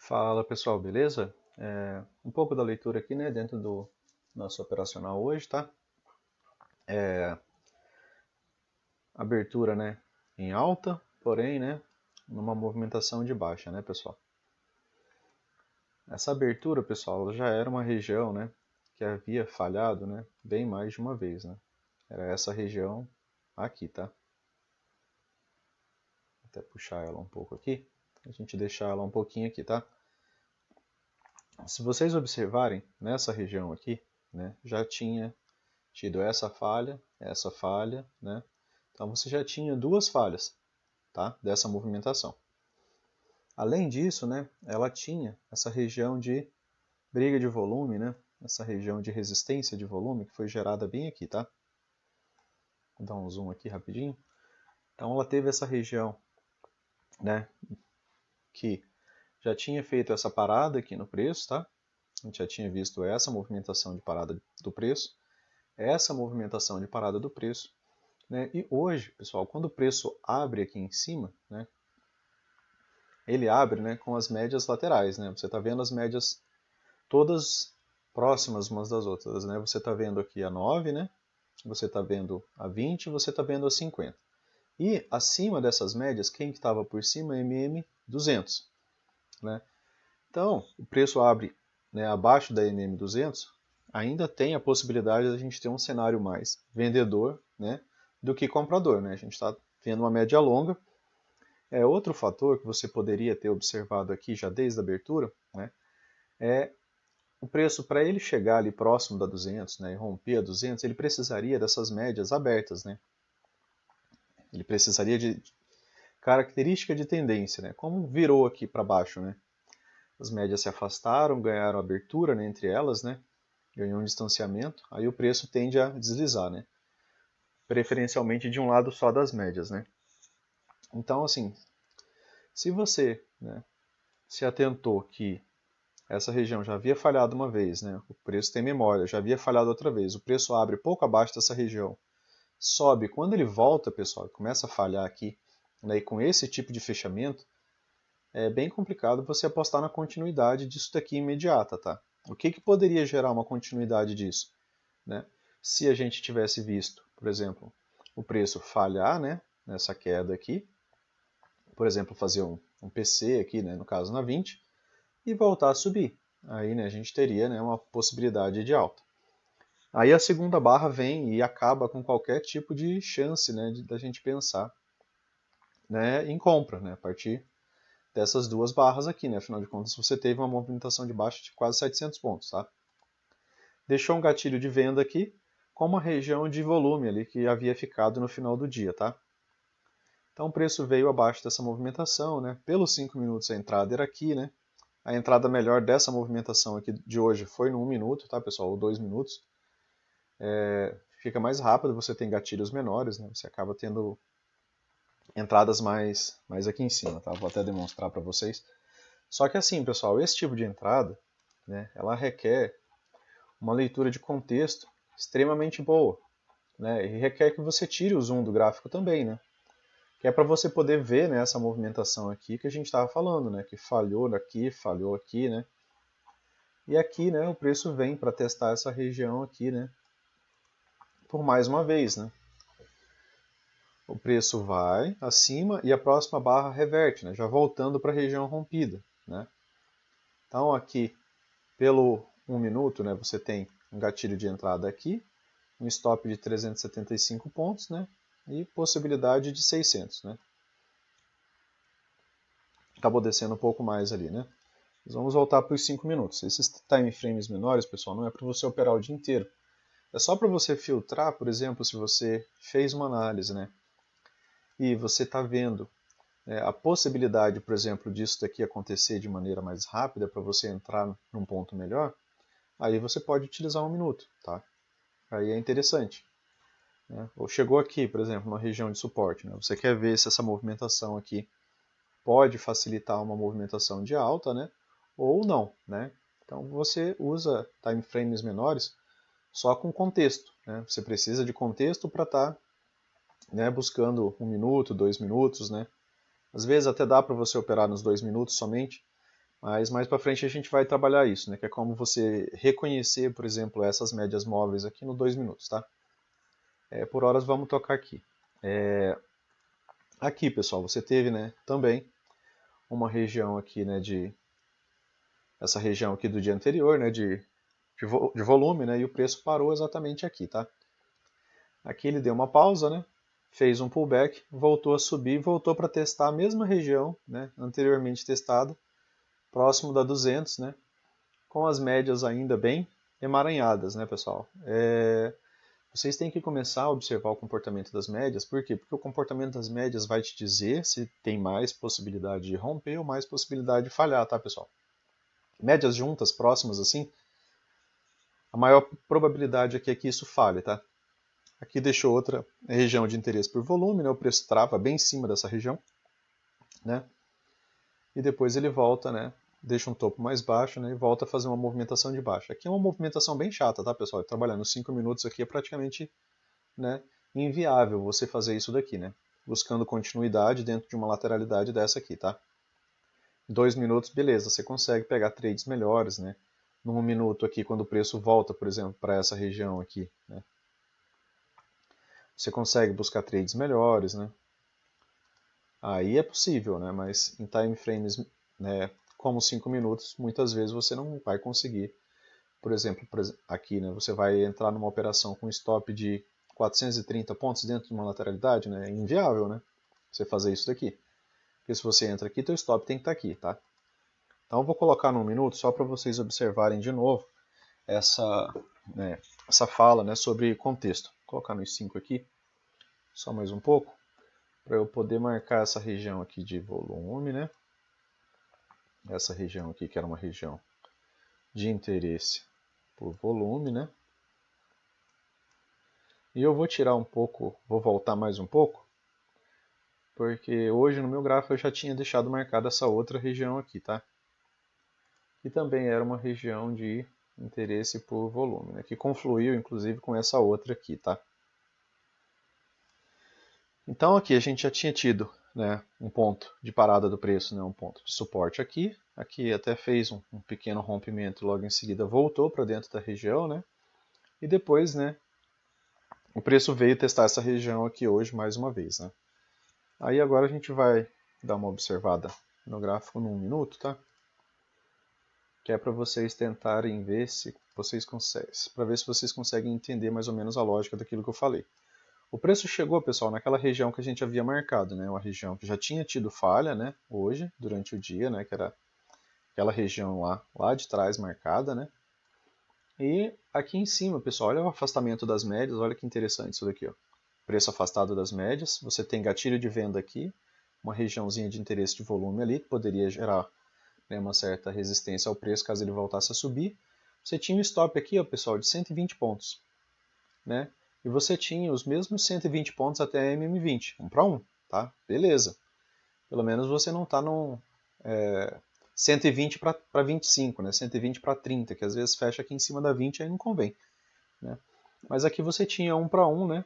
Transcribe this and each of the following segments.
Fala pessoal, beleza? Um pouco da leitura aqui, né, dentro do nosso operacional hoje, tá? Abertura, né, em alta, porém, né, numa movimentação de baixa, né, pessoal? Essa abertura, pessoal, ela já era uma região, né, que havia falhado, né, bem mais de uma vez, né? Era essa região aqui, tá? Vou até puxar ela um pouco aqui, a gente deixar ela um pouquinho aqui, tá? Se vocês observarem, nessa região aqui, né, já tinha tido essa falha, né? Então você já tinha duas falhas, tá? Dessa movimentação. Além disso, né, ela tinha essa região de briga de volume, né? Essa região de resistência de volume que foi gerada bem aqui, tá? Vou dar um zoom aqui rapidinho. Então ela teve essa região, né, que já tinha feito essa parada aqui no preço, tá? A gente já tinha visto essa movimentação de parada do preço, essa movimentação de parada do preço, né? E hoje, pessoal, quando o preço abre aqui em cima, né, ele abre, né, com as médias laterais, né? Você está vendo as médias todas próximas umas das outras, né? Você está vendo aqui a 9, né? Você está vendo a 20, você está vendo a 50. E acima dessas médias, quem que estava por cima? MM200, né? Então, o preço abre, né, abaixo da MM200, ainda tem a possibilidade de a gente ter um cenário mais vendedor, né, do que comprador, né? A gente está vendo uma média longa. Outro fator que você poderia ter observado aqui já desde a abertura, né, é o preço para ele chegar ali próximo da 200, né, e romper a 200, ele precisaria dessas médias abertas, né? Ele precisaria de característica de tendência, né? Como virou aqui para baixo, né? As médias se afastaram, ganharam abertura, né, entre elas, né? Ganhou um distanciamento, aí o preço tende a deslizar, né? Preferencialmente de um lado só das médias, né? Então, assim, se você, né, se atentou que essa região já havia falhado uma vez, né? O preço tem memória, já havia falhado outra vez. O preço abre pouco abaixo dessa região, sobe. Quando ele volta, pessoal, começa a falhar aqui, né? E com esse tipo de fechamento, é bem complicado você apostar na continuidade disso daqui imediata, tá? O que poderia gerar uma continuidade disso, né? Se a gente tivesse visto, por exemplo, o preço falhar, né? Nessa queda aqui, por exemplo, fazer um PC aqui, né? No caso na 20, e voltar a subir. Aí, né, a gente teria, né, uma possibilidade de alta. Aí a segunda barra vem e acaba com qualquer tipo de chance, né, da gente pensar, né, em compra, né, a partir dessas duas barras aqui, né, afinal de contas você teve uma movimentação de baixa de quase 700 pontos, tá? Deixou um gatilho de venda aqui com uma região de volume ali que havia ficado no final do dia, tá? Então o preço veio abaixo dessa movimentação, né? Pelos 5 minutos a entrada era aqui, né? A entrada melhor dessa movimentação aqui de hoje foi no 1 minuto, tá, pessoal? Ou 2 minutos. Fica mais rápido, você tem gatilhos menores, né? Você acaba tendo entradas mais aqui em cima, tá? Vou até demonstrar para vocês. Só que assim, pessoal, esse tipo de entrada, né, ela requer uma leitura de contexto extremamente boa, né? E requer que você tire o zoom do gráfico também, né? Que é para você poder ver, né, essa movimentação aqui que a gente estava falando, né? Que falhou aqui, né? E aqui, né, o preço vem para testar essa região aqui, né, por mais uma vez, né. O preço vai acima e a próxima barra reverte, né, já voltando para a região rompida, né. Então aqui, pelo 1 minuto, né, você tem um gatilho de entrada aqui, um stop de 375 pontos, né, e possibilidade de 600, né. Acabou descendo um pouco mais ali, né. Mas vamos voltar para os 5 minutos. Esses time frames menores, pessoal, não é para você operar o dia inteiro. É só para você filtrar, por exemplo, se você fez uma análise, né, e você está vendo a possibilidade, por exemplo, disso daqui acontecer de maneira mais rápida para você entrar num ponto melhor, aí você pode utilizar 1 minuto, tá? Aí é interessante. Né? Ou chegou aqui, por exemplo, numa região de suporte, né? Você quer ver se essa movimentação aqui pode facilitar uma movimentação de alta, né? Ou não, né? Então você usa time frames menores só com contexto, né? Você precisa de contexto para estar, né, buscando 1 minuto, 2 minutos, né? Às vezes até dá para você operar nos 2 minutos somente, Mas mais para frente a gente vai trabalhar isso, né? Que é como você reconhecer, por exemplo, essas médias móveis aqui no 2 minutos, tá? Por horas vamos tocar aqui. Aqui, pessoal, você teve, né, também uma região aqui, né, essa região aqui do dia anterior, né, de volume, né, e o preço parou exatamente aqui, tá? Aqui ele deu uma pausa, né, fez um pullback, voltou a subir, voltou para testar a mesma região, né, anteriormente testada, próximo da 200, né, com as médias ainda bem emaranhadas, né, pessoal? Vocês têm que começar a observar o comportamento das médias, por quê? Porque o comportamento das médias vai te dizer se tem mais possibilidade de romper ou mais possibilidade de falhar, tá, pessoal? Médias juntas, próximas assim, a maior probabilidade aqui é que isso falhe, tá? Aqui deixou outra região de interesse por volume, né? O preço trava bem em cima dessa região, né? E depois ele volta, né? Deixa um topo mais baixo, né? E volta a fazer uma movimentação de baixo. Aqui é uma movimentação bem chata, tá, pessoal? Trabalhando 5 minutos aqui é praticamente, né, inviável você fazer isso daqui, né? Buscando continuidade dentro de uma lateralidade dessa aqui, tá? 2 minutos, beleza, você consegue pegar trades melhores, né? Num minuto aqui, quando o preço volta, por exemplo, para essa região aqui, né? Você consegue buscar trades melhores, né? Aí é possível, né? Mas em time frames, né, como 5 minutos, muitas vezes você não vai conseguir. Por exemplo, aqui, né, você vai entrar numa operação com stop de 430 pontos dentro de uma lateralidade, né? É inviável, né? Você fazer isso daqui. Porque se você entra aqui, teu stop tem que estar aqui, tá? Então eu vou colocar num minuto só para vocês observarem de novo essa fala, né, sobre contexto. Vou colocar nos 5 aqui, só mais um pouco, para eu poder marcar essa região aqui de volume, né? Essa região aqui que era uma região de interesse por volume, né? E eu vou tirar um pouco, vou voltar mais um pouco, porque hoje no meu gráfico eu já tinha deixado marcada essa outra região aqui, tá? Que também era uma região de interesse por volume, né? Que confluiu inclusive com essa outra aqui, tá? Então aqui a gente já tinha tido, né, um ponto de parada do preço, né, um ponto de suporte aqui. Aqui até fez um pequeno rompimento, logo em seguida voltou para dentro da região, né? E depois, né, o preço veio testar essa região aqui hoje mais uma vez, né? Aí agora a gente vai dar uma observada no gráfico num minuto, tá? Que é para vocês tentarem ver se vocês conseguem, para ver se vocês conseguem entender mais ou menos a lógica daquilo que eu falei. O preço chegou, pessoal, naquela região que a gente havia marcado, né? Uma região que já tinha tido falha, né? Hoje, durante o dia, né? Que era aquela região lá de trás marcada, né? E aqui em cima, pessoal, olha o afastamento das médias, olha que interessante isso daqui, ó. Preço afastado das médias, você tem gatilho de venda aqui, uma regiãozinha de interesse de volume ali, que poderia gerar, né, uma certa resistência ao preço caso ele voltasse a subir. Você tinha um stop aqui, ó, pessoal, de 120 pontos, né? E você tinha os mesmos 120 pontos até a MM20, 1 para 1, tá? Beleza. Pelo menos você não está num 120 para 25, né? 120 para 30, que às vezes fecha aqui em cima da 20 e aí não convém, né? Mas aqui você tinha 1 para 1, né?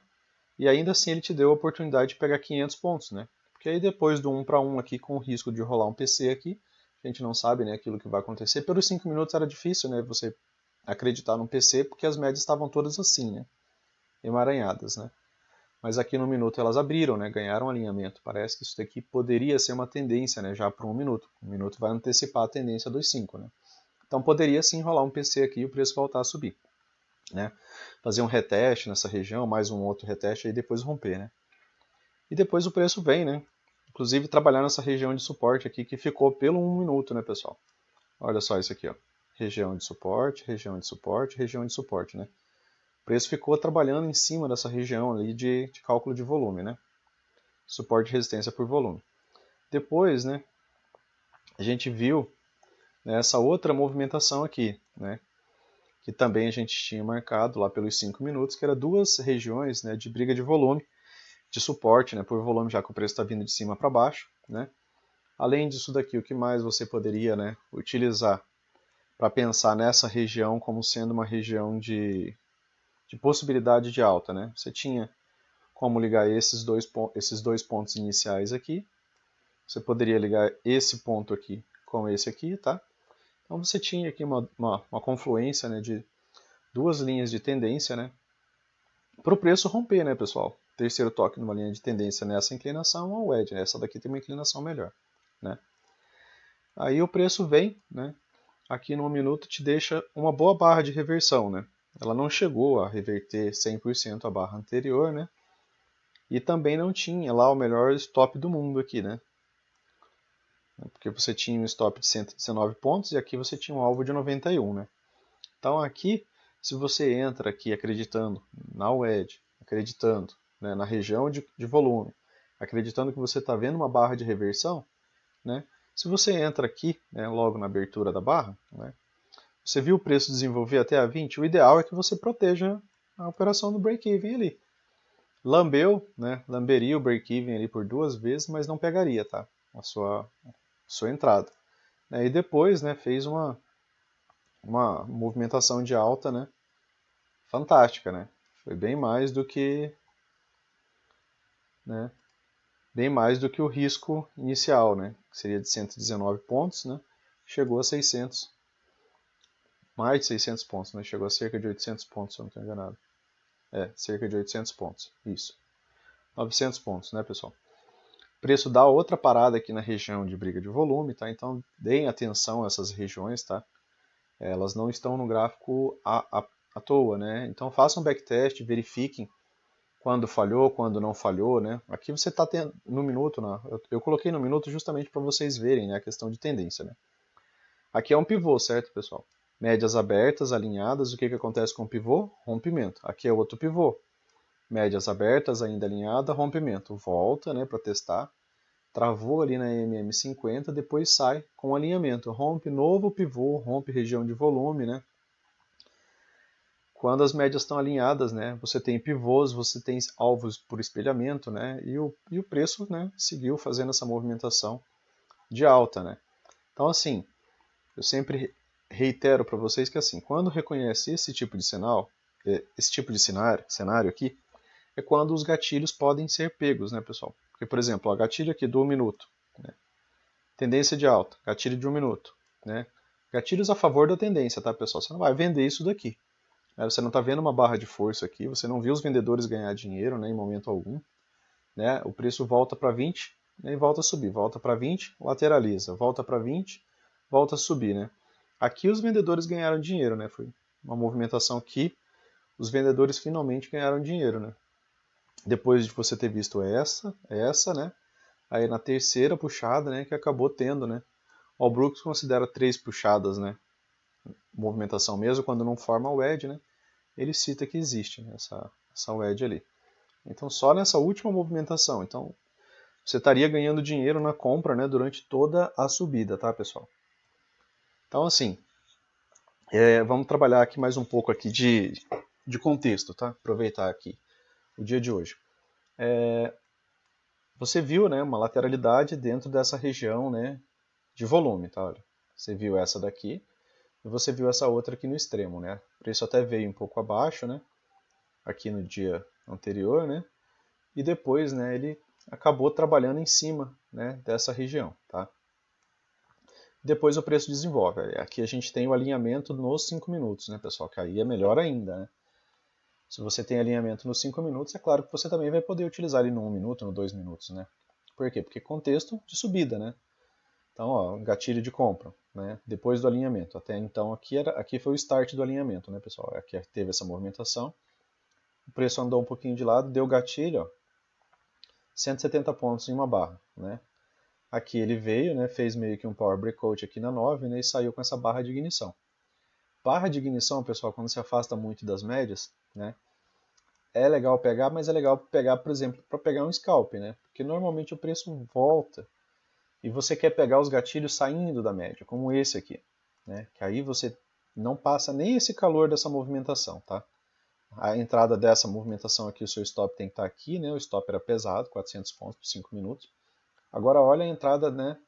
E ainda assim ele te deu a oportunidade de pegar 500 pontos, né? Porque aí depois do 1 para 1 aqui, com o risco de rolar um PC aqui, a gente não sabe, né, aquilo que vai acontecer. Pelos 5 minutos era difícil, né, você acreditar no PC, porque as médias estavam todas assim, né? Emaranhadas, né? Mas aqui no minuto elas abriram, né? Ganharam alinhamento. Parece que isso daqui poderia ser uma tendência, né? Já para 1 minuto. 1 minuto vai antecipar a tendência dos 5, né? Então poderia sim rolar um PC aqui e o preço voltar a subir, né? Fazer um reteste nessa região, mais um outro reteste e depois romper, né? E depois o preço vem, né? Inclusive trabalhar nessa região de suporte aqui que ficou pelo 1 minuto, né, pessoal? Olha só isso aqui, ó. Região de suporte, região de suporte, região de suporte, né? O preço ficou trabalhando em cima dessa região ali de cálculo de volume, né? Suporte e resistência por volume. Depois, né, a gente viu, né, essa outra movimentação aqui, né, que também a gente tinha marcado lá pelos 5 minutos, que era duas regiões, né, de briga de volume, de suporte, né, por volume, já que o preço está vindo de cima para baixo, né. Além disso daqui, o que mais você poderia, né, utilizar para pensar nessa região como sendo uma região de possibilidade de alta, né? Você tinha como ligar esses dois pontos iniciais aqui. Você poderia ligar esse ponto aqui com esse aqui, tá? Então você tinha aqui uma confluência, né, de duas linhas de tendência, né, para o preço romper, né, pessoal? Terceiro toque numa linha de tendência nessa inclinação ou wedge, né? Essa daqui tem uma inclinação melhor, né? Aí o preço vem, né? Aqui no 1 minuto te deixa uma boa barra de reversão, né? Ela não chegou a reverter 100% a barra anterior, né? E também não tinha lá o melhor stop do mundo aqui, né? Porque você tinha um stop de 119 pontos e aqui você tinha um alvo de 91, né? Então aqui, se você entra aqui acreditando na wedge, acreditando, né, na região de volume, acreditando que você está vendo uma barra de reversão, né? Se você entra aqui, né, logo na abertura da barra, né, você viu o preço desenvolver até a 20, o ideal é que você proteja a operação do break-even ali. Lambeu, né, lamberia o break-even ali por duas vezes, mas não pegaria, tá? A sua entrada. E depois, né, fez uma movimentação de alta, né, fantástica, né? Foi bem mais do que, né, bem mais do que o risco inicial, né, que seria de 119 pontos, né, chegou a 600, mais de 600 pontos, né, chegou a cerca de 800 pontos, se eu não estou enganado. Cerca de 800 pontos, isso. 900 pontos, né, pessoal? O preço dá outra parada aqui na região de briga de volume, tá? Então, deem atenção a essas regiões, tá? Elas não estão no gráfico à toa, né? Então, façam um backtest, verifiquem quando falhou, quando não falhou, né? Aqui você está no minuto, né? Eu coloquei no minuto justamente para vocês verem, né, a questão de tendência, né? Aqui é um pivô, certo, pessoal? Médias abertas, alinhadas, o que acontece com o pivô? Rompimento. Aqui é outro pivô. Médias abertas, ainda alinhada, rompimento. Volta, né, para testar. Travou ali na MM50, depois sai com alinhamento. Rompe novo pivô, rompe região de volume, né? Quando as médias estão alinhadas, né, você tem pivôs, você tem alvos por espelhamento, né, e o preço, né, seguiu fazendo essa movimentação de alta, né. Então, assim, eu sempre reitero para vocês que, assim, quando reconhece esse tipo de sinal, esse tipo de cenário aqui, é quando os gatilhos podem ser pegos, né, pessoal? Porque, por exemplo, o gatilho aqui do 1 minuto, né, tendência de alta, gatilho de 1 minuto, né, gatilhos a favor da tendência, tá, pessoal? Você não vai vender isso daqui. Você não está vendo uma barra de força aqui, você não viu os vendedores ganhar dinheiro, né, em momento algum. Né? O preço volta para 20, né, e volta a subir. Volta para 20, lateraliza. Volta para 20, volta a subir. Né? Aqui os vendedores ganharam dinheiro. Né? Foi uma movimentação que os vendedores finalmente ganharam dinheiro. Né? Depois de você ter visto essa, né? Aí na terceira puxada, né, que acabou tendo, né? O Brooks considera 3 puxadas, né? Movimentação mesmo quando não forma o wedge, né? Ele cita que existe, né, essa wedge ali. Então só nessa última movimentação, então você estaria ganhando dinheiro na compra, né, durante toda a subida, tá, pessoal? Então assim, vamos trabalhar aqui mais um pouco aqui de contexto, tá? Aproveitar aqui o dia de hoje. Você viu, né, uma lateralidade dentro dessa região, né, de volume, tá? Olha, você viu essa daqui e você viu essa outra aqui no extremo, né? O preço até veio um pouco abaixo, né? Aqui no dia anterior, né? E depois, né, ele acabou trabalhando em cima, né, dessa região, tá? Depois o preço desenvolve. Aqui a gente tem o alinhamento nos 5 minutos, né, pessoal? Que aí é melhor ainda, né? Se você tem alinhamento nos 5 minutos, é claro que você também vai poder utilizar ele no 1 minuto, no 2 minutos, né? Por quê? Porque contexto de subida, né? Então, ó, gatilho de compra, né? Depois do alinhamento. Até então aqui foi o start do alinhamento, né, pessoal? Aqui teve essa movimentação. O preço andou um pouquinho de lado, deu gatilho, ó, 170 pontos em uma barra, né? Aqui ele veio, né, fez meio que um power breakout aqui na 9, né, e saiu com essa barra de ignição. Barra de ignição, pessoal, quando se afasta muito das médias, né, é legal pegar, mas é legal pegar, por exemplo, para pegar um scalp, né, porque normalmente o preço volta e você quer pegar os gatilhos saindo da média, como esse aqui, né, que aí você não passa nem esse calor dessa movimentação, tá? A entrada dessa movimentação aqui, o seu stop tem que estar aqui, né, o stop era pesado, 400 pontos por 5 minutos. Agora olha a entrada, né,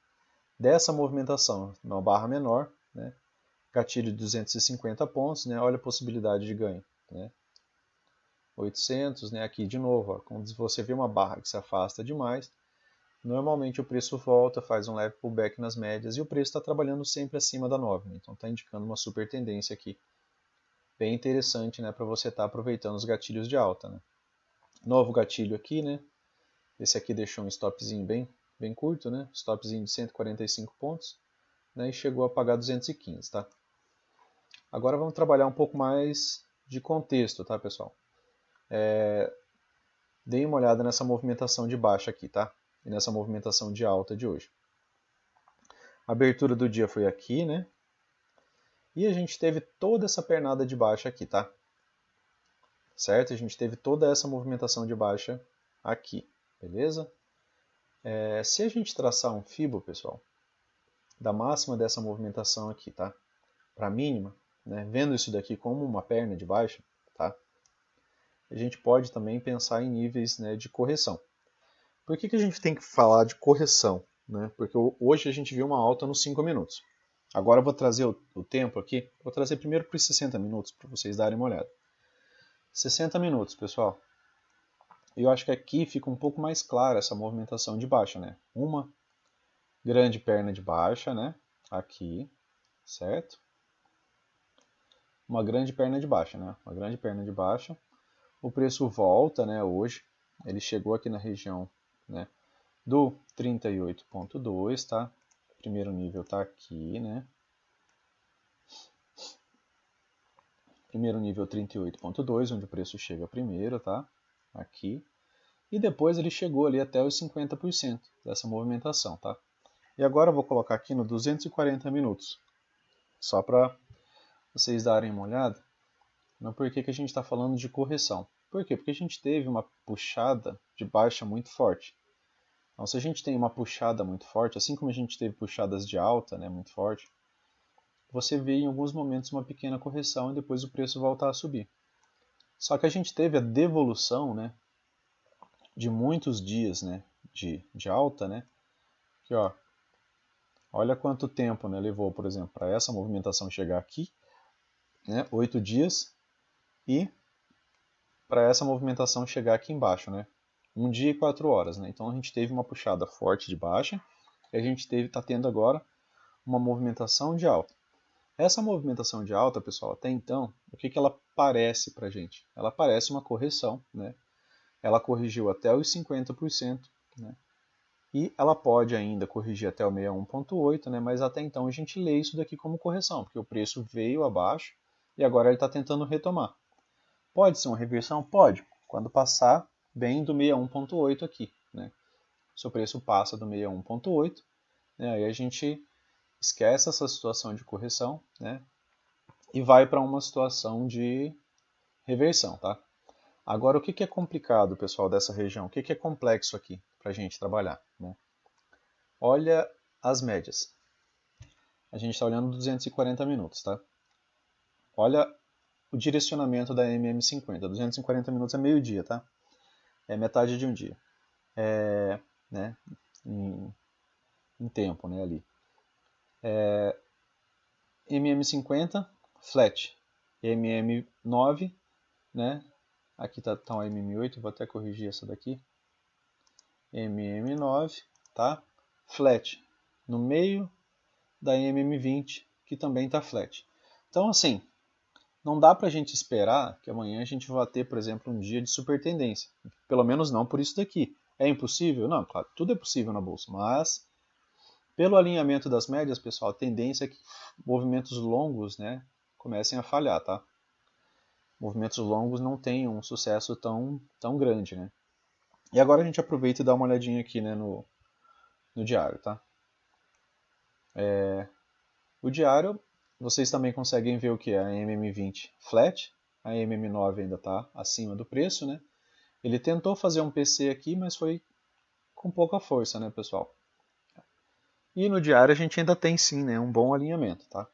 dessa movimentação, uma barra menor, né, gatilho de 250 pontos, né, olha a possibilidade de ganho, né, 800, né, aqui de novo, ó, quando você vê uma barra que se afasta demais, normalmente o preço volta, faz um leve pullback nas médias e o preço está trabalhando sempre acima da 9, né? Então está indicando uma super tendência aqui. Bem interessante, né, para você estar aproveitando os gatilhos de alta, né? Novo gatilho aqui, né? Esse aqui deixou um stopzinho bem curto, né? Stopzinho de 145 pontos, né? E chegou a pagar 215, tá? Agora vamos trabalhar um pouco mais de contexto, tá, pessoal? Deem uma olhada nessa movimentação de baixa aqui, tá? E nessa movimentação de alta de hoje. A abertura do dia foi aqui, né? E a gente teve toda essa pernada de baixa aqui, tá? Certo? A gente teve toda essa movimentação de baixa aqui, beleza? Se a gente traçar um Fibo, pessoal, da máxima dessa movimentação aqui, tá? Para a mínima, né? Vendo isso daqui como uma perna de baixa, tá? A gente pode também pensar em níveis, né, de correção. Por que a gente tem que falar de correção? Né? Porque hoje a gente viu uma alta nos 5 minutos. Agora eu vou trazer o tempo aqui, vou trazer primeiro para os 60 minutos, para vocês darem uma olhada. 60 minutos, pessoal. E eu acho que aqui fica um pouco mais clara essa movimentação de baixa, né? Uma grande perna de baixa, né? Aqui, certo? Uma grande perna de baixa, né? Uma grande perna de baixa. O preço volta, né, hoje. Ele chegou aqui na região, né, do 38.2, tá? Primeiro nível tá aqui, né? Primeiro nível 38.2, onde o preço chega primeiro, tá? Aqui. E depois ele chegou ali até os 50% dessa movimentação, tá? E agora eu vou colocar aqui no 240 minutos, só para vocês darem uma olhada no porquê que a gente está falando de correção. Por quê? Porque a gente teve uma puxada de baixa muito forte. Então, se a gente tem uma puxada muito forte, assim como a gente teve puxadas de alta, né, muito forte, você vê em alguns momentos uma pequena correção e depois o preço voltar a subir. Só que a gente teve a devolução, né, de muitos dias, né, de alta, né, que ó, olha quanto tempo, né, levou, por exemplo, para essa movimentação chegar aqui, né, 8 dias, e para essa movimentação chegar aqui embaixo, né, 1 dia e 4 horas, né. Então a gente teve uma puxada forte de baixa e a gente está tendo agora uma movimentação de alta. Essa movimentação de alta, pessoal, até então, o que ela parece para a gente? Ela parece uma correção, né? Ela corrigiu até os 50%, né? E ela pode ainda corrigir até o 61.8, né? Mas até então a gente lê isso daqui como correção, porque o preço veio abaixo e agora ele está tentando retomar. Pode ser uma reversão? Pode, quando passar bem do 61.8 aqui, né? Se o preço passa do 61.8, né? Aí a gente esquece essa situação de correção, né? E vai para uma situação de reversão, tá? Agora, o que é complicado, pessoal, dessa região? O que é complexo aqui para a gente trabalhar? Né? Olha as médias. A gente está olhando 240 minutos, tá? Olha o direcionamento da MM50. 240 minutos é meio-dia, tá? É metade de um dia. Né? Em tempo, né, ali. MM50, flat. MM9, né? Aqui tá um MM8, vou até corrigir essa daqui. MM9, tá? Flat. No meio da MM20, que também tá flat. Então, assim, não dá pra gente esperar que amanhã a gente vá ter, por exemplo, um dia de super tendência. Pelo menos não por isso daqui. É impossível? Não, claro, tudo é possível na bolsa, mas pelo alinhamento das médias, pessoal, a tendência é que movimentos longos, né, comecem a falhar, tá? Movimentos longos não têm um sucesso tão grande, né? E agora a gente aproveita e dá uma olhadinha aqui, né, no diário, tá? O diário, vocês também conseguem ver o que? A MM20 flat, a MM9 ainda está acima do preço, né? Ele tentou fazer um PC aqui, mas foi com pouca força, né, pessoal? E no diário a gente ainda tem sim, né, um bom alinhamento, tá?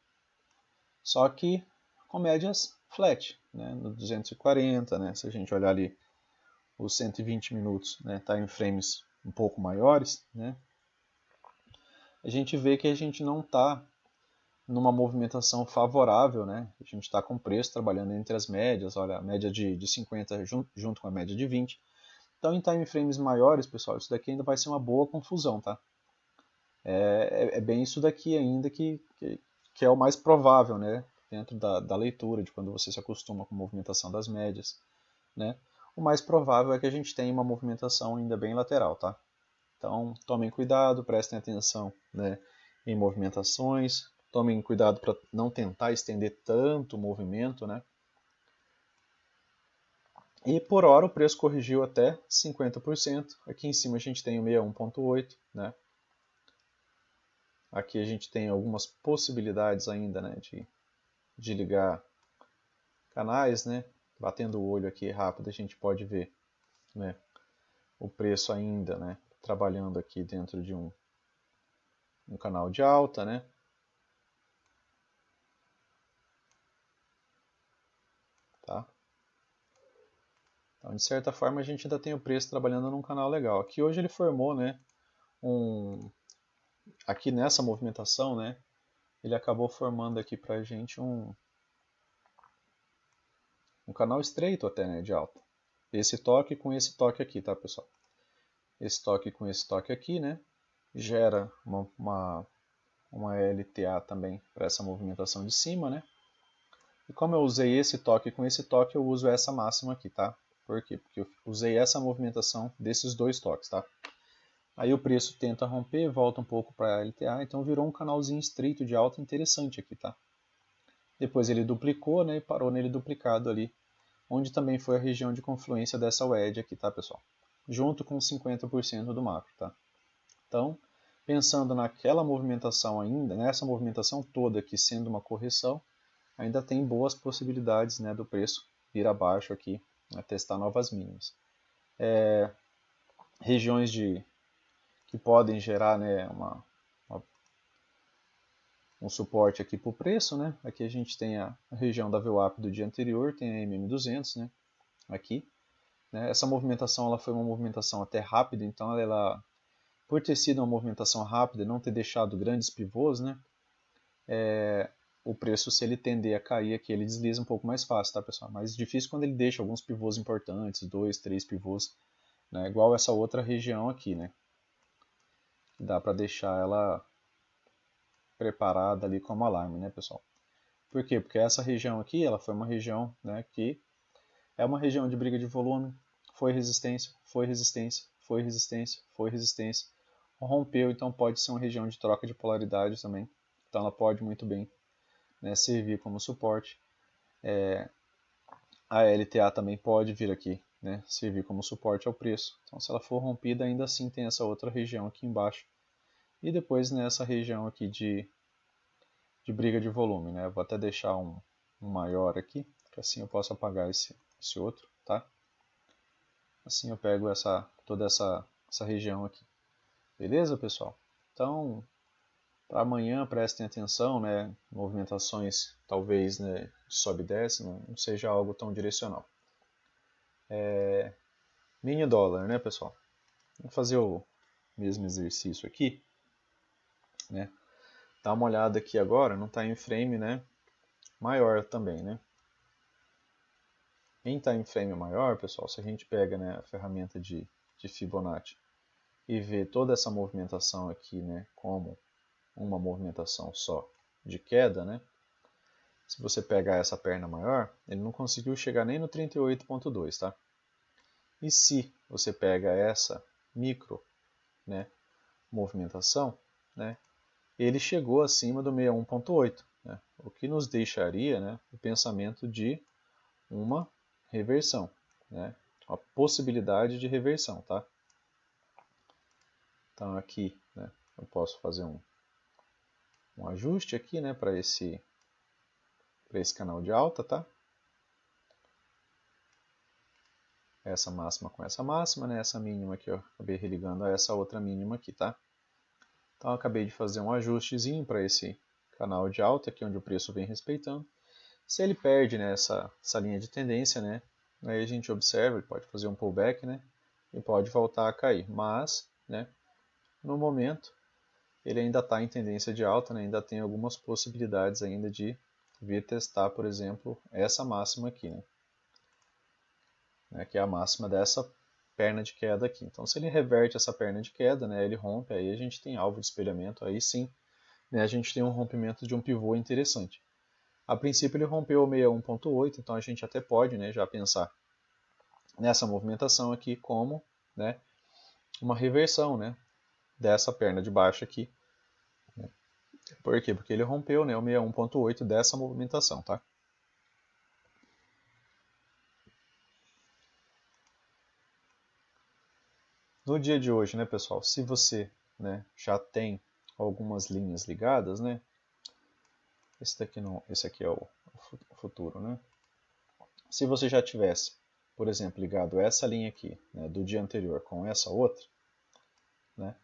Só que com médias flat, né, no 240, né? Se a gente olhar ali os 120 minutos, né, tá em frames um pouco maiores, né? A gente vê que a gente não está numa movimentação favorável, né? A gente está com preço trabalhando entre as médias, olha, a média de 50 junto com a média de 20. Então, em time frames maiores, pessoal, isso daqui ainda vai ser uma boa confusão, tá? É bem isso daqui ainda que é o mais provável, né? Dentro da leitura, de quando você se acostuma com a movimentação das médias, né? O mais provável é que a gente tenha uma movimentação ainda bem lateral, tá? Então, tomem cuidado, prestem atenção, né, em movimentações, tomem cuidado para não tentar estender tanto o movimento, né? E por hora o preço corrigiu até 50%. Aqui em cima a gente tem o 61.8, né? Aqui a gente tem algumas possibilidades ainda, né, de ligar canais, né? Batendo o olho aqui rápido a gente pode ver, né, o preço ainda, né, trabalhando aqui dentro de um canal de alta, né? Tá? Então, de certa forma, a gente ainda tem o preço trabalhando num canal legal. Aqui hoje ele formou, né, aqui nessa movimentação, né, ele acabou formando aqui pra gente um canal estreito até, né, de alta. Esse toque com esse toque aqui, tá, pessoal? Esse toque com esse toque aqui, né, gera uma LTA também para essa movimentação de cima, né? E como eu usei esse toque com esse toque, eu uso essa máxima aqui, tá? Por quê? Porque eu usei essa movimentação desses dois toques, tá? Aí o preço tenta romper, volta um pouco para a LTA, então virou um canalzinho estreito de alta interessante aqui, tá? Depois ele duplicou, né, e parou nele duplicado ali, onde também foi a região de confluência dessa wedge aqui, tá, pessoal? Junto com 50% do macro, tá? Então, pensando naquela movimentação ainda, nessa movimentação toda aqui sendo uma correção, ainda tem boas possibilidades, né, do preço vir abaixo aqui, né, testar novas mínimas. Regiões que podem gerar, né, um suporte aqui para o preço, né? Aqui a gente tem a região da VWAP do dia anterior, tem a MM200, né? Aqui, né? Essa movimentação ela foi uma movimentação até rápida, então ela, por ter sido uma movimentação rápida, não ter deixado grandes pivôs, né? O preço, se ele tender a cair aqui, ele desliza um pouco mais fácil, tá, pessoal? Mais difícil quando ele deixa alguns pivôs importantes, 2, 3 pivôs, né? Igual essa outra região aqui, né? Dá para deixar ela preparada ali como alarme, né, pessoal? Por quê? Porque essa região aqui, ela foi uma região, né, que é uma região de briga de volume, foi resistência, foi resistência, foi resistência, foi resistência, rompeu, então pode ser uma região de troca de polaridade também. Então ela pode muito bem, né, servir como suporte. A LTA também pode vir aqui, né, servir como suporte ao preço. Então se ela for rompida, ainda assim tem essa outra região aqui embaixo. E depois nessa região aqui de briga de volume, né? Eu vou até deixar um maior aqui, que assim eu posso apagar esse outro, tá? Assim eu pego toda essa região aqui. Beleza, pessoal? Então, para amanhã prestem atenção, né? Movimentações talvez, né, de sobe e desce, não seja algo tão direcional. Mini dólar, né, pessoal? Vamos fazer o mesmo exercício aqui, né? Dá uma olhada aqui agora no time frame, né? Maior também, né? Em time frame maior, pessoal, se a gente pega, né, a ferramenta de Fibonacci e vê toda essa movimentação aqui, né, como uma movimentação só de queda, né? Se você pegar essa perna maior, ele não conseguiu chegar nem no 38.2, tá? E se você pega essa micro, né, movimentação, né, ele chegou acima do 61.8, né, o que nos deixaria, né, o pensamento de uma reversão, né, a possibilidade de reversão, tá? Então aqui, né, eu posso fazer um ajuste aqui, né, para esse canal de alta, tá? Essa máxima com essa máxima, né? Essa mínima aqui eu acabei religando a essa outra mínima aqui, tá? Então eu acabei de fazer um ajustezinho para esse canal de alta aqui, onde o preço vem respeitando. Se ele perde, né, essa linha de tendência, né? Aí a gente observa, ele pode fazer um pullback, né? E pode voltar a cair, mas, né, no momento ele ainda está em tendência de alta, né? Ainda tem algumas possibilidades ainda de vir testar, por exemplo, essa máxima aqui, né? Que é a máxima dessa perna de queda aqui. Então, se ele reverte essa perna de queda, né, ele rompe, aí a gente tem alvo de espelhamento, aí sim, né, a gente tem um rompimento de um pivô interessante. A princípio ele rompeu o 61.8, então a gente até pode, né, já pensar nessa movimentação aqui como, né, uma reversão, né, dessa perna de baixo aqui. Por quê? Porque ele rompeu, né, o 61.8 dessa movimentação, tá? No dia de hoje, né, pessoal, se você, né, já tem algumas linhas ligadas, né, esse daqui não, esse aqui é o futuro, né? Se você já tivesse, por exemplo, ligado essa linha aqui, né, do dia anterior com essa outra, né,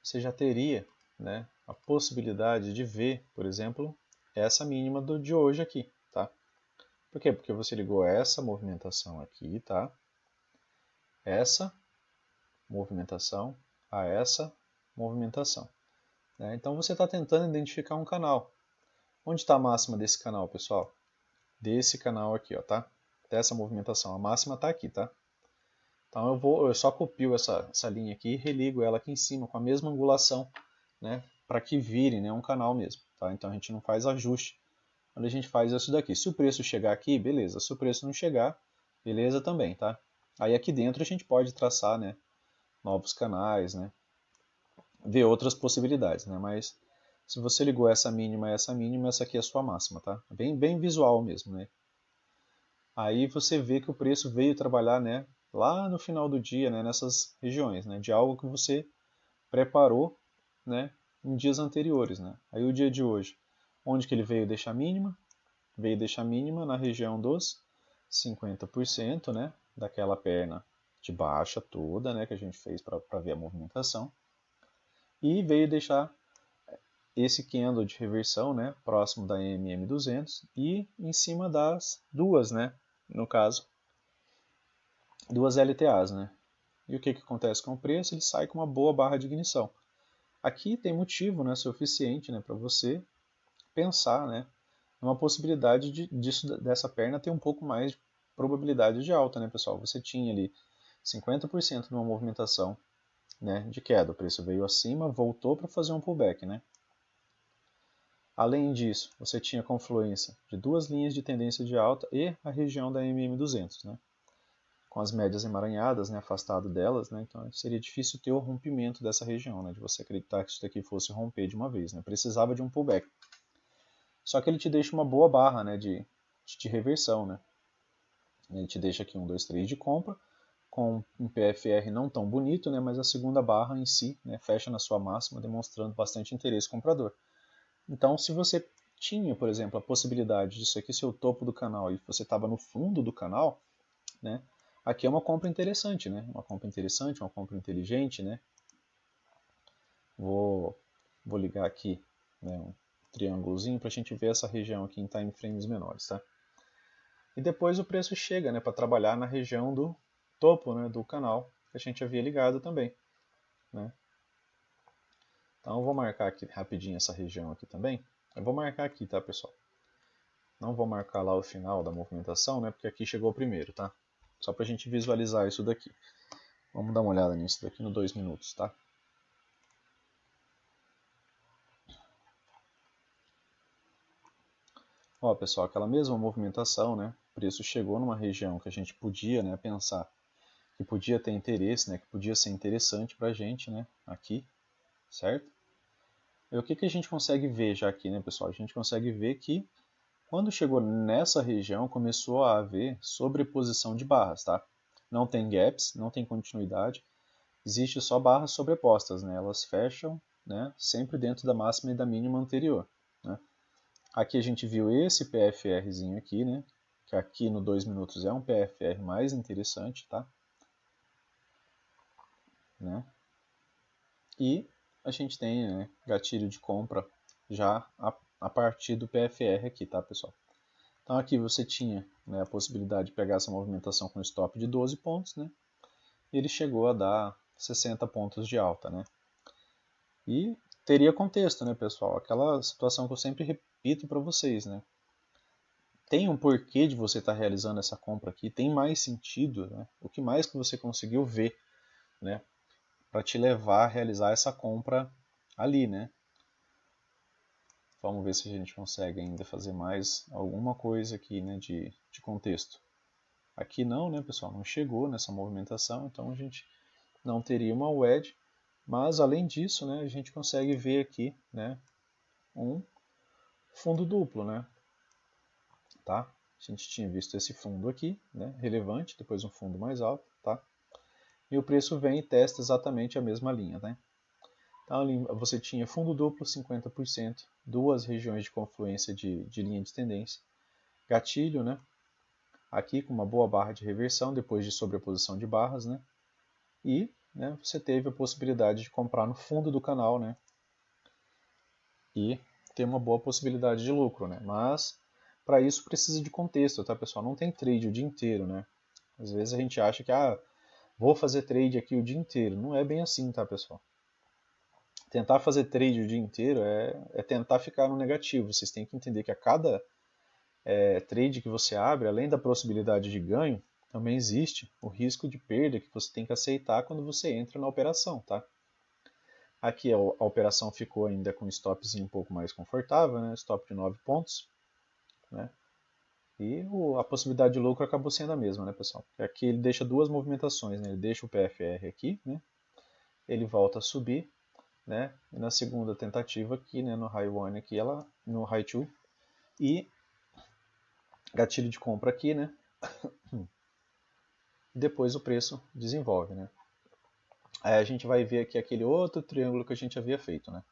você já teria, né, a possibilidade de ver, por exemplo, essa mínima do de hoje aqui, tá? Por quê? Porque você ligou essa movimentação aqui, tá? Essa movimentação a essa movimentação, né? Então você está tentando identificar um canal. Onde está a máxima desse canal, pessoal? Desse canal aqui, ó, tá? Dessa movimentação. A máxima está aqui, tá? Então eu só copio essa linha aqui e religo ela aqui em cima com a mesma angulação, né? Para que vire, né, um canal mesmo, tá? Então a gente não faz ajuste quando a gente faz isso daqui. Se o preço chegar aqui, beleza. Se o preço não chegar, beleza também, tá? Aí aqui dentro a gente pode traçar, né, novos canais, né? Ver outras possibilidades, né? Mas se você ligou essa mínima e essa aqui é a sua máxima, tá? Bem visual mesmo, né? Aí você vê que o preço veio trabalhar, né, lá no final do dia, né, nessas regiões, né, de algo que você preparou, né, em dias anteriores, né. Aí o dia de hoje, onde que ele veio deixar mínima? Veio deixar mínima na região dos 50%, né, daquela perna de baixa toda, né, que a gente fez para ver a movimentação. E veio deixar esse candle de reversão, né, próximo da MM200 e em cima das duas, né, no caso, duas LTAs, né. E o que acontece com o preço? Ele sai com uma boa barra de ignição. Aqui tem motivo, né, suficiente, né, para você pensar, né, numa possibilidade dessa perna ter um pouco mais de probabilidade de alta, né, pessoal? Você tinha ali 50% numa movimentação, né, de queda. O preço veio acima, voltou para fazer um pullback, né? Além disso, você tinha confluência de duas linhas de tendência de alta e a região da MM200, né? Com as médias emaranhadas, né, afastado delas, né? Então seria difícil ter o rompimento dessa região, né, de você acreditar que isso daqui fosse romper de uma vez, né? Precisava de um pullback. Só que ele te deixa uma boa barra, né, de reversão, né? Ele te deixa aqui 1, 2, 3 de compra, com um PFR não tão bonito, né, mas a segunda barra em si, né, fecha na sua máxima, demonstrando bastante interesse comprador. Então, se você tinha, por exemplo, a possibilidade disso aqui ser o topo do canal e você estava no fundo do canal, né, aqui é uma compra interessante, né, uma compra interessante, uma compra inteligente, né. Vou ligar aqui, né, um triângulozinho para a gente ver essa região aqui em time frames menores, tá? E depois o preço chega, né, para trabalhar na região do topo, né, do canal que a gente havia ligado também, né? Então eu vou marcar aqui rapidinho essa região aqui também. Eu vou marcar aqui, tá, pessoal? Não vou marcar lá o final da movimentação, né, porque aqui chegou primeiro, tá? Só para a gente visualizar isso daqui. Vamos dar uma olhada nisso daqui no 2 minutos, tá? Ó, pessoal, aquela mesma movimentação, né? O preço chegou numa região que a gente podia, né, pensar que podia ter interesse, né, que podia ser interessante para a gente, né, aqui, certo? E o que a gente consegue ver já aqui, né, pessoal? A gente consegue ver que quando chegou nessa região começou a haver sobreposição de barras, tá? Não tem gaps, não tem continuidade, existe só barras sobrepostas, né? Elas fecham, né, sempre dentro da máxima e da mínima anterior, né? Aqui a gente viu esse PFRzinho aqui, né? Que aqui no 2 minutos é um PFR mais interessante, tá? Né? E a gente tem, né, gatilho de compra já a partir do PFR aqui, tá, pessoal? Então aqui você tinha, né, a possibilidade de pegar essa movimentação com stop de 12 pontos, né? E ele chegou a dar 60 pontos de alta, né? E teria contexto, né, pessoal? Aquela situação que eu sempre repito para vocês, né? tem um porquê de você estar realizando essa compra aqui, tem mais sentido, né? O que mais que você conseguiu ver, né? Para te levar a realizar essa compra ali, né? Vamos ver se a gente consegue ainda fazer mais alguma coisa aqui, né, de contexto. Aqui não, né, pessoal? Não chegou nessa movimentação, então a gente não teria uma wedge. Mas além disso, né, a gente consegue ver aqui, né, um fundo duplo, né? Tá? A gente tinha visto esse fundo aqui, né, relevante, depois um fundo mais alto, tá? E o preço vem e testa exatamente a mesma linha, né? Então ali você tinha fundo duplo 50%, duas regiões de confluência de linha de tendência, gatilho, né? Aqui com uma boa barra de reversão depois de sobreposição de barras, né? E, né, você teve a possibilidade de comprar no fundo do canal, né? E ter uma boa possibilidade de lucro, né? Mas para isso precisa de contexto, tá, pessoal? Não tem trade o dia inteiro, né? Às vezes a gente acha que vou fazer trade aqui o dia inteiro. Não é bem assim, tá, pessoal? Tentar fazer trade o dia inteiro é tentar ficar no negativo. Vocês têm que entender que a cada trade que você abre, além da possibilidade de ganho, também existe o risco de perda que você tem que aceitar quando você entra na operação, tá? Aqui a operação ficou ainda com um stopzinho um pouco mais confortável, né? Stop de 9 pontos, né? E a possibilidade de lucro acabou sendo a mesma, né, pessoal? Aqui ele deixa duas movimentações, né? Ele deixa o PFR aqui, né? Ele volta a subir, né? E na segunda tentativa aqui, né, no high 1 aqui, ela no high 2 e gatilho de compra aqui, né? Depois o preço desenvolve, né? Aí a gente vai ver aqui aquele outro triângulo que a gente havia feito, né?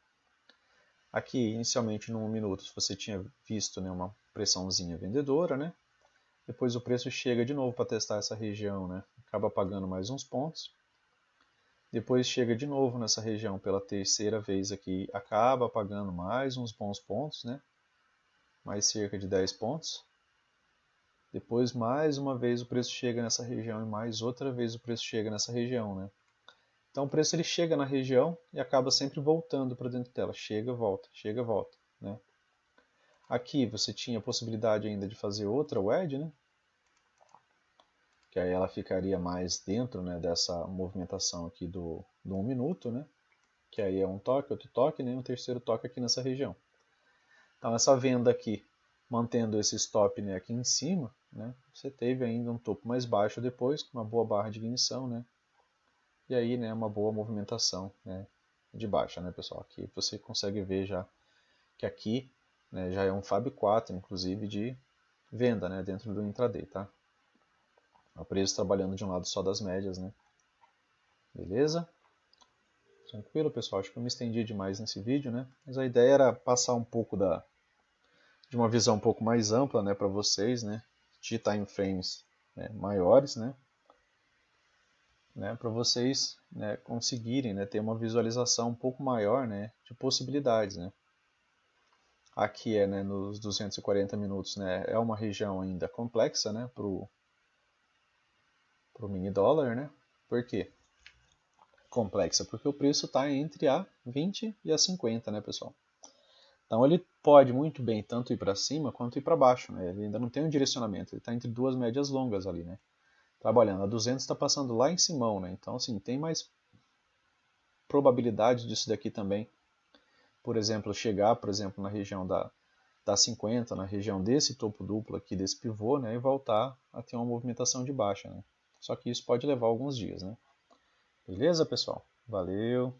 Aqui, inicialmente, no 1 minuto, você tinha visto, né, uma pressãozinha vendedora, né? Depois o preço chega de novo para testar essa região, né? Acaba pagando mais uns pontos. Depois chega de novo nessa região pela terceira vez aqui, acaba pagando mais uns bons pontos, né? Mais cerca de 10 pontos. Depois, mais uma vez, o preço chega nessa região e mais outra vez o preço chega nessa região, né? Então o preço ele chega na região e acaba sempre voltando para dentro dela. Chega, volta, né? Aqui você tinha a possibilidade ainda de fazer outra wedge, né? Que aí ela ficaria mais dentro, né, dessa movimentação aqui do 1 minuto, né? Que aí é um toque, outro toque, né? Um terceiro toque aqui nessa região. Então essa venda aqui, mantendo esse stop, né, aqui em cima, né? Você teve ainda um topo mais baixo depois, com uma boa barra de ignição, né? E aí, né, uma boa movimentação, né, de baixa, né, pessoal? Aqui você consegue ver já que aqui, né, já é um FAB 4, inclusive, de venda, né, dentro do intraday, tá? O preço trabalhando de um lado só das médias, né? Beleza? Tranquilo, pessoal? Acho que eu me estendi demais nesse vídeo, né? Mas a ideia era passar um pouco de uma visão um pouco mais ampla, né, para vocês, né? De time frames, né, maiores, né? Para vocês, né, conseguirem, né, ter uma visualização um pouco maior, né, de possibilidades, né. Aqui é, né, nos 240 minutos, né, é uma região ainda complexa, né, para o mini dólar, né. Por quê? Complexa porque o preço está entre a 20 e a 50, né, pessoal. Então ele pode muito bem tanto ir para cima quanto ir para baixo, né. Ele ainda não tem um direcionamento, ele está entre duas médias longas ali, né. Trabalhando a 200 está passando lá em cima, né. Então assim tem mais probabilidade disso daqui também, por exemplo, chegar, por exemplo, na região da 50, na região desse topo duplo aqui, desse pivô, né, e voltar a ter uma movimentação de baixa, né. Só que isso pode levar alguns dias, né. Beleza, pessoal? Valeu!